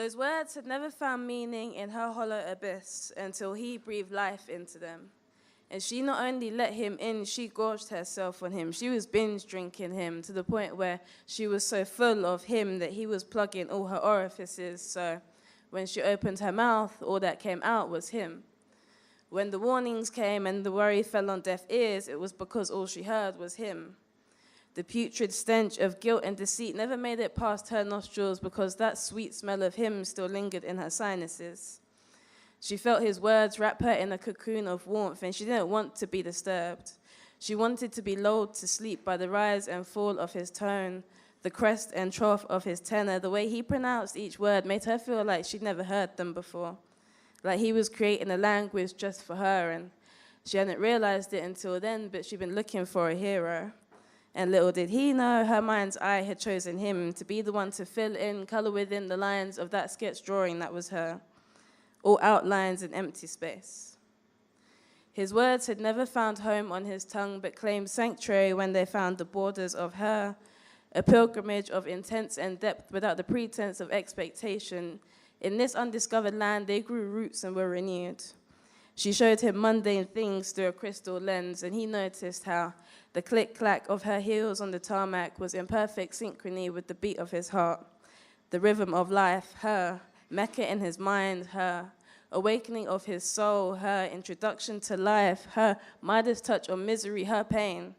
Those words had never found meaning in her hollow abyss until he breathed life into them. And she not only let him in, she gorged herself on him. She was binge drinking him to the point where she was so full of him that he was plugging all her orifices. So when she opened her mouth, all that came out was him. When the warnings came and the worry fell on deaf ears, it was because all she heard was him. The putrid stench of guilt and deceit never made it past her nostrils because that sweet smell of him still lingered in her sinuses. She felt his words wrap her in a cocoon of warmth, and she didn't want to be disturbed. She wanted to be lulled to sleep by the rise and fall of his tone, the crest and trough of his tenor. The way he pronounced each word made her feel like she'd never heard them before, like he was creating a language just for her, and she hadn't realized it until then, but she'd been looking for a hero. And little did he know, her mind's eye had chosen him to be the one to fill in, color within the lines of that sketch drawing that was her. All outlines and empty space. His words had never found home on his tongue, but claimed sanctuary when they found the borders of her, a pilgrimage of intense and depth without the pretense of expectation. In this undiscovered land, they grew roots and were renewed. She showed him mundane things through a crystal lens, and he noticed how the click-clack of her heels on the tarmac was in perfect synchrony with the beat of his heart, the rhythm of life, her, Mecca in his mind, her awakening of his soul, her introduction to life, her Midas touch on misery, her pain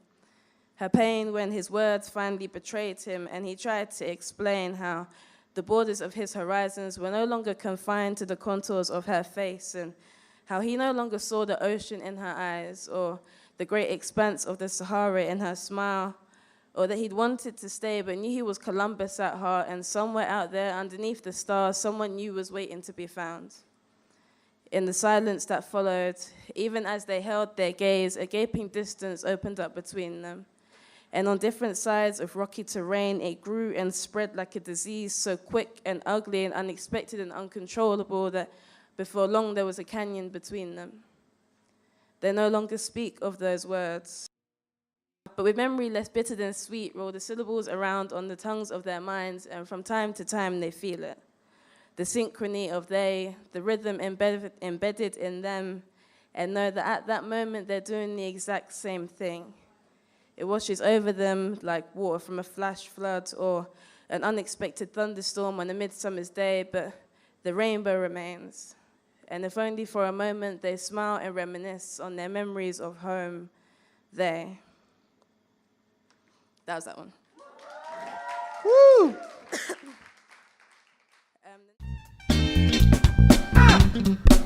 when his words finally betrayed him, and he tried to explain how the borders of his horizons were no longer confined to the contours of her face, and how he no longer saw the ocean in her eyes or the great expanse of the Sahara in her smile, or that he'd wanted to stay but knew he was Columbus at heart, and somewhere out there underneath the stars, someone new was waiting to be found. In the silence that followed, even as they held their gaze, a gaping distance opened up between them. And on different sides of rocky terrain, it grew and spread like a disease, so quick and ugly and unexpected and uncontrollable that before long there was a canyon between them. They no longer speak of those words. But with memory less bitter than sweet, roll the syllables around on the tongues of their minds, and from time to time they feel it. The synchrony of they, the rhythm embedded in them, and know that at that moment they're doing the exact same thing. It washes over them like water from a flash flood or an unexpected thunderstorm on a midsummer's day, but the rainbow remains. And if only for a moment they smile and reminisce on their memories of home, they. That was that one. Woo!